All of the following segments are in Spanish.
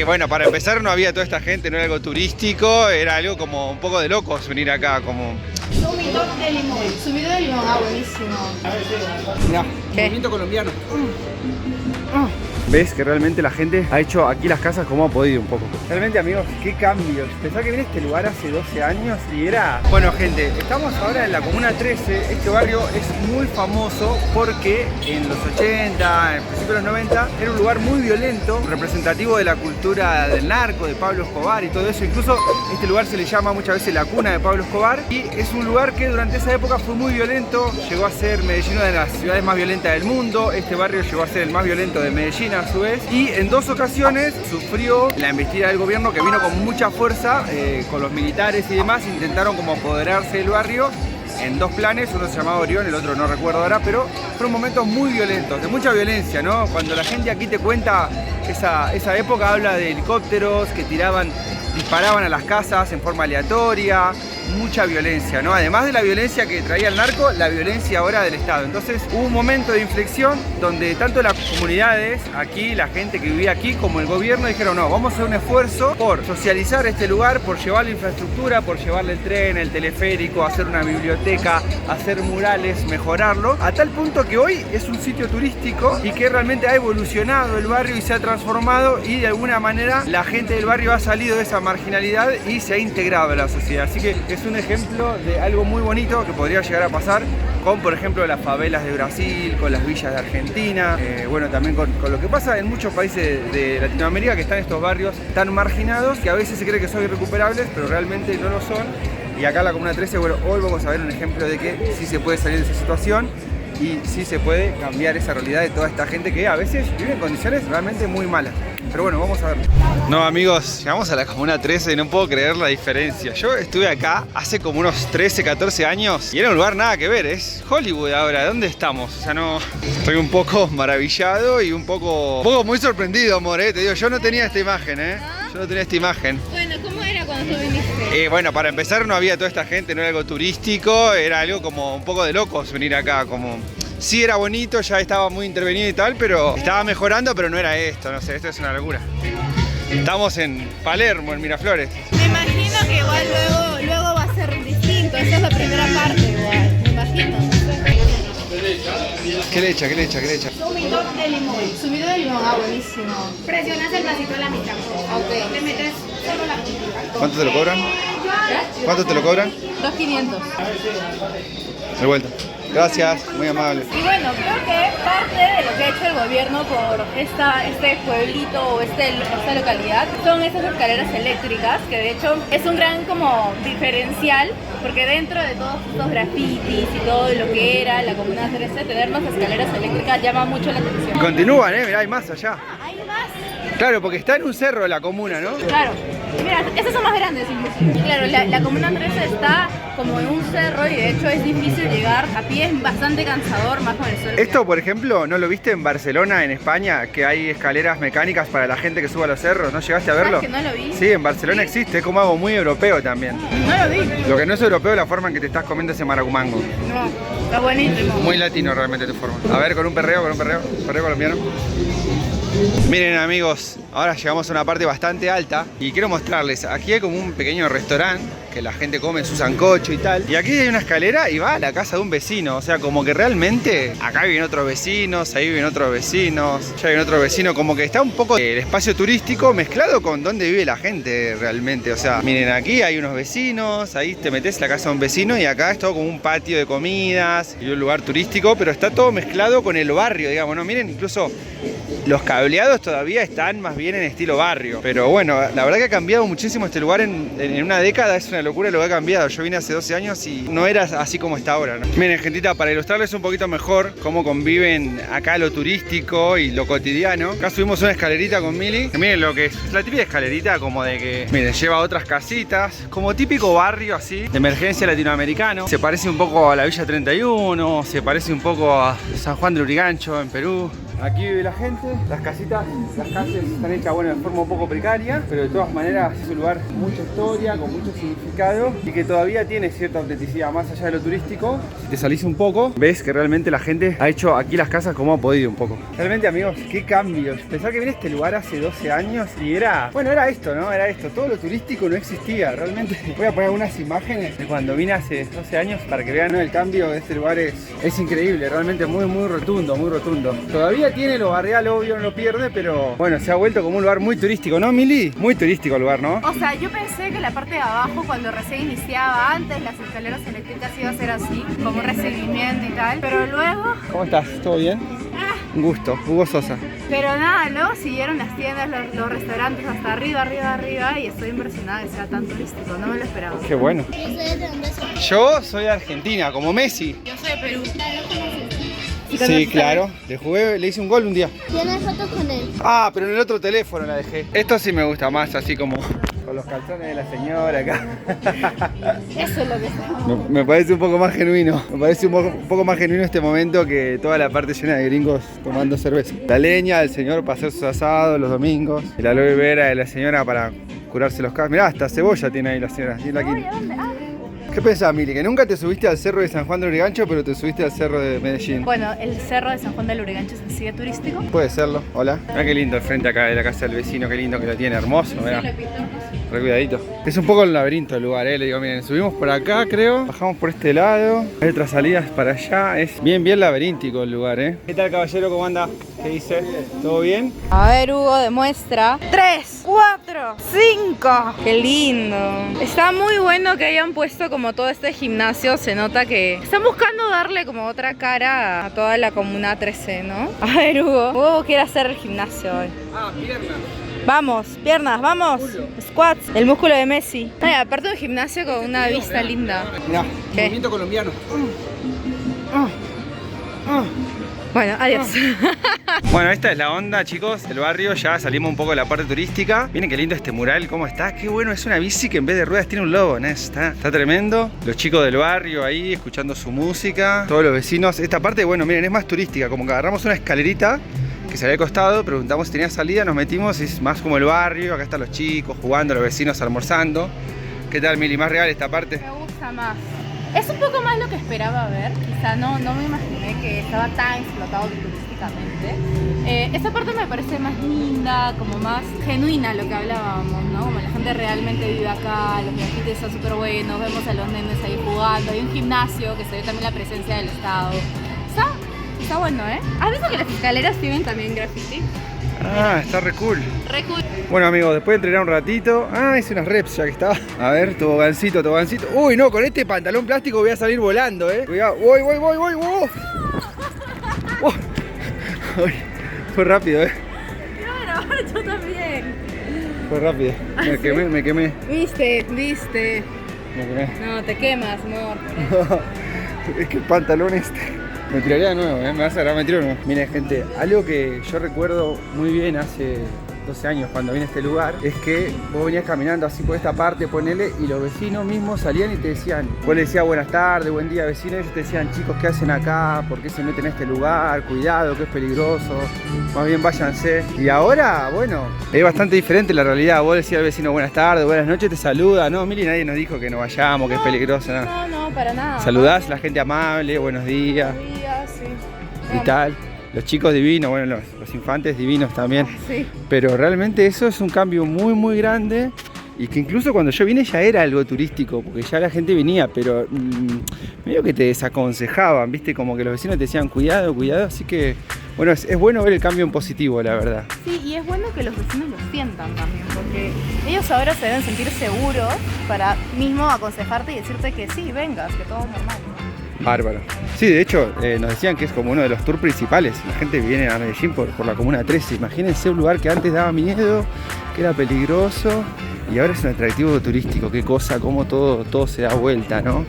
Bueno, para empezar no había toda esta gente, no era algo turístico, era algo como un poco de locos venir acá, como... Zumito de limón. Zumito de limón, buenísimo. Mirá, movimiento colombiano. Ves que realmente la gente ha hecho aquí las casas como ha podido un poco. Realmente, amigos, qué cambios. Pensá que vine a este lugar hace 12 años y era... Bueno, gente, estamos ahora en la Comuna 13. Este barrio es muy famoso porque en los 80, en principios de los 90, era un lugar muy violento, representativo de la cultura del narco, de Pablo Escobar y todo eso. Incluso este lugar se le llama muchas veces la cuna de Pablo Escobar. Y es un lugar que durante esa época fue muy violento. Llegó a ser Medellín una de las ciudades más violentas del mundo. Este barrio llegó a ser el más violento de Medellín a su vez, y en 2 ocasiones sufrió la embestida del gobierno, que vino con mucha fuerza, con los militares y demás. Intentaron como apoderarse del barrio en 2 planes, uno se llamaba Orión, el otro no recuerdo ahora, pero fueron momentos muy violentos, de mucha violencia, ¿no? Cuando la gente aquí te cuenta esa época, habla de helicópteros que disparaban a las casas en forma aleatoria, mucha violencia, ¿no? Además de la violencia que traía el narco, la violencia ahora del Estado. Entonces hubo un momento de inflexión donde tanto las comunidades aquí, la gente que vivía aquí, como el gobierno dijeron: no, vamos a hacer un esfuerzo por socializar este lugar, por llevarle infraestructura, por llevarle el tren, el teleférico, hacer una biblioteca, hacer murales, mejorarlo, a tal punto que hoy es un sitio turístico y que realmente ha evolucionado el barrio y se ha transformado, y de alguna manera la gente del barrio ha salido de esa marginalidad y se ha integrado a la sociedad. Así que es un ejemplo de algo muy bonito que podría llegar a pasar con, por ejemplo, las favelas de Brasil, con las villas de Argentina, bueno, también con lo que pasa en muchos países de Latinoamérica, que están estos barrios tan marginados que a veces se cree que son irrecuperables, pero realmente no lo son. Y acá en la Comuna 13, bueno, hoy vamos a ver un ejemplo de que sí se puede salir de esa situación y sí se puede cambiar esa realidad de toda esta gente que a veces vive en condiciones realmente muy malas. Pero bueno, vamos a ver. No, amigos, llegamos a la Comuna 13 y no puedo creer la diferencia. Yo estuve acá hace como unos 13, 14 años y era un lugar nada que ver. Es Hollywood ahora. ¿Dónde estamos? O sea, no... Estoy un poco maravillado y un poco muy sorprendido, amor, Te digo, yo no tenía esta imagen, Yo no tenía esta imagen. Bueno, ¿cómo era cuando tú viniste? Bueno, para empezar no había toda esta gente, no era algo turístico, era algo como un poco de locos venir acá, como... Sí era bonito, ya estaba muy intervenido y tal, pero estaba mejorando, pero no era esto, no sé, esto es una locura. Estamos en Palermo, en Miraflores. Me imagino que igual luego va a ser distinto, esta es la primera parte igual, me imagino. ¿Qué le echa? ¿Qué le echa? ¿Qué le echa? Zumito de limón. Zumito de limón, buenísimo. Presionas el vasito de la mitad. Ok. Le metes solo la puntita. ¿Cuánto te lo cobran? ¿Cuánto te lo cobran? 2.500. De vuelta. Gracias, muy amable. Y bueno, creo que parte de lo que ha hecho el gobierno por este pueblito o esta localidad son estas escaleras eléctricas, que de hecho es un gran como diferencial, porque dentro de todos estos grafitis y todo lo que era la Comuna 13, tener las escaleras eléctricas llama mucho la atención. Continúan, mirá, hay más allá. Hay más. Claro, porque está en un cerro de la comuna, ¿no? Claro. Mira, estas son más grandes incluso. Claro, la Comuna 13 está como en un cerro y de hecho es difícil llegar a pie, es bastante cansador, más con el sol. Esto, por ejemplo, ¿no lo viste en Barcelona, en España? Que hay escaleras mecánicas para la gente que suba a los cerros. ¿No llegaste a verlo? ¿Sabes que no lo vi? Sí, en Barcelona existe, es como algo muy europeo también. No lo vi. Lo que no es europeo es la forma en que te estás comiendo ese maracumango. No, está buenísimo. Muy latino realmente tu forma. A ver, con un perreo colombiano. Miren, amigos, ahora llegamos a una parte bastante alta y quiero mostrarles, aquí hay como un pequeño restaurante que la gente come su sancocho y tal, y aquí hay una escalera y va a la casa de un vecino, o sea, como que realmente acá viven otros vecinos, ahí viven otros vecinos, ya viven otro vecino, como que está un poco el espacio turístico mezclado con donde vive la gente realmente. O sea, miren, aquí hay unos vecinos, ahí te metes en la casa de un vecino y acá es todo como un patio de comidas y un lugar turístico, pero está todo mezclado con el barrio, digamos, ¿no? Miren, incluso los cableados todavía están más bien en estilo barrio. Pero bueno, la verdad que ha cambiado muchísimo este lugar en una década. Es una locura lo que ha cambiado. Yo vine hace 12 años y no era así como está ahora, ¿no? Miren, gentita, para ilustrarles un poquito mejor cómo conviven acá lo turístico y lo cotidiano. Acá subimos una escalerita con Mili. Miren lo que es la típica escalerita como de que, miren, lleva otras casitas. Como típico barrio así, de emergencia latinoamericano. Se parece un poco a la Villa 31, se parece un poco a San Juan de Lurigancho en Perú. aquí vive la gente, las casitas, las calles están hechas, bueno, de forma un poco precaria, pero de todas maneras es un lugar con mucha historia, con mucho significado y que todavía tiene cierta autenticidad, más allá de lo turístico. Si te salís un poco, ves que realmente la gente ha hecho aquí las casas como ha podido un poco. Realmente, amigos, qué cambios. Pensar que vine a este lugar hace 12 años y era, bueno, era esto, ¿no? Era esto, todo lo turístico no existía, realmente. Voy a poner algunas imágenes de cuando vine hace 12 años para que vean, ¿no? El cambio de este lugar es increíble, realmente muy rotundo, muy rotundo. Todavía tiene lo barrial, obvio, no lo pierde, pero bueno, se ha vuelto como un lugar muy turístico, ¿no, Mili? Muy turístico el lugar, ¿no? O sea, yo pensé que la parte de abajo, cuando recién iniciaba, antes las escaleras eléctricas iba a ser así, como un recibimiento y tal, pero luego... ¿Cómo estás? ¿Todo bien? Un gusto, Hugo Sosa. Pero nada, luego siguieron las tiendas, los restaurantes hasta arriba y estoy impresionada de que sea tan turístico, no me lo esperaba. Qué bueno. Yo soy de Argentina, como Messi. Yo soy de Perú. Sí, claro, le hice un gol un día. ¿Tienes fotos con él? Ah, pero en el otro teléfono la dejé. Esto sí me gusta más, así como con los calzones de la señora acá. Eso es lo que estamos. Me parece un poco más genuino. Me parece un poco más genuino este momento que toda la parte llena de gringos tomando cerveza. La leña del señor para hacer sus asados los domingos. Y la aloe vera de la señora para curarse los casos. Mirá, hasta cebolla tiene ahí la señora. ¿Dónde? ¿Qué pensás, Mili? Que nunca te subiste al cerro de San Juan del Lurigancho, pero te subiste al cerro de Medellín. Bueno, el cerro de San Juan del Lurigancho es así de turístico. Puede serlo. Hola. Mirá qué lindo el frente acá de la casa del vecino, qué lindo que lo tiene, hermoso, mirá. Re cuidadito. Es un poco el laberinto del lugar, Le digo, miren, subimos por acá, creo. Bajamos por este lado. Hay otras salidas para allá. Es bien laberíntico el lugar, ¿Qué tal, caballero? ¿Cómo anda? ¿Qué dice? ¿Todo bien? A ver, Hugo, demuestra. 3, 4, 5. Qué lindo. Está muy bueno que hayan puesto como todo este gimnasio. Se nota que están buscando darle como otra cara a toda la comuna 13, ¿no? A ver, Hugo quiere hacer el gimnasio hoy. Ah, piernas. Vamos, piernas, vamos. Squats, el músculo de Messi. Ay, aparte un gimnasio con una vista linda. Mirá, ¿Qué? movimiento colombiano. Bueno, adiós. Bueno, esta es la onda, chicos, del barrio. Ya salimos un poco de la parte turística. Miren qué lindo este mural, cómo está. Qué bueno, es una bici que en vez de ruedas tiene un logo, ¿no? Está tremendo. Los chicos del barrio ahí escuchando su música. Todos los vecinos. Esta parte, bueno, miren, es más turística. Como que agarramos una escalerita que se había al costado, preguntamos si tenía salida, nos metimos y es más como el barrio. Acá están los chicos jugando, los vecinos almorzando. ¿Qué tal, Mili? ¿Más real esta parte? Me gusta más. Es un poco más lo que esperaba ver. Quizá no me imaginé que estaba tan explotado turísticamente. Esta parte me parece más linda, como más genuina lo que hablábamos, ¿no? Como la gente realmente vive acá, los grafitis están súper buenos, vemos a los nenes ahí jugando, hay un gimnasio que se ve también la presencia del Estado. Está bueno, ¿Has visto que las escaleras tienen también graffiti? Ah, está re cool. Re cool. Bueno, amigos, después de entrenar un ratito. Ah, hice unas reps ya que estaba. A ver, tobogancito. Uy, no, con este pantalón plástico voy a salir volando, Cuidado. Voy. Uy, fue rápido, Claro, yo también. Fue rápido. Me quemé. Viste. Me quemé. No, te quemas, amor. Es que el pantalón me tiraría de nuevo, me vas a agarrar, me tiro de nuevo. Miren, gente, algo que yo recuerdo muy bien hace 12 años cuando vine a este lugar es que vos venías caminando así por esta parte, ponele, y los vecinos mismos salían y te decían, vos le decías buenas tardes, buen día vecino, y ellos te decían, chicos, ¿qué hacen acá? ¿Por qué se meten en este lugar? Cuidado, que es peligroso, más bien váyanse. Y ahora, bueno, es bastante diferente la realidad. Vos decías al vecino buenas tardes, buenas noches, te saluda, no, Mili, nadie nos dijo que no vayamos, que es peligroso, nada. No, para nada. Saludás a la gente amable, buenos días. Y tal, los chicos divinos, bueno, los infantes divinos también. Sí. Pero realmente eso es un cambio muy grande y que incluso cuando yo vine ya era algo turístico, porque ya la gente venía, pero medio que te desaconsejaban, viste, como que los vecinos te decían cuidado, así que bueno, es bueno ver el cambio en positivo, la verdad. Sí, y es bueno que los vecinos lo sientan también, porque ellos ahora se deben sentir seguros para mismo aconsejarte y decirte que sí, vengas, que todo es normal. Bárbaro. Sí, de hecho, nos decían que es como uno de los tours principales. La gente viene a Medellín por la Comuna 13. Imagínense un lugar que antes daba miedo, que era peligroso, y ahora es un atractivo turístico. Qué cosa, cómo todo se da vuelta, ¿no?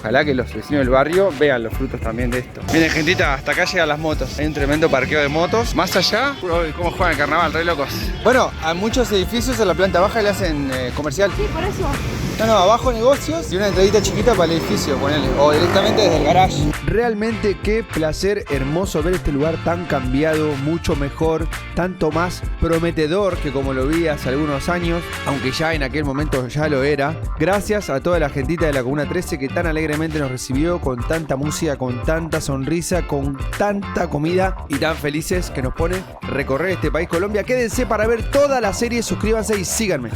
Ojalá que los vecinos del barrio vean los frutos también de esto. Miren, gentita, hasta acá llegan las motos. Hay un tremendo parqueo de motos. Más allá, uy, cómo juegan el carnaval, re locos. Bueno, a muchos edificios en la planta baja le hacen comercial. Sí, por eso. No, abajo negocios y una entradita chiquita para el edificio, ponele. O directamente desde el garage. Realmente qué placer hermoso ver este lugar tan cambiado, mucho mejor, tanto más prometedor que como lo vi hace algunos años, aunque ya en aquel momento ya lo era. Gracias a toda la gentita de la Comuna 13 que tan alegremente nos recibió, con tanta música, con tanta sonrisa, con tanta comida y tan felices que nos pone recorrer este país Colombia. Quédense para ver toda la serie, suscríbanse y síganme.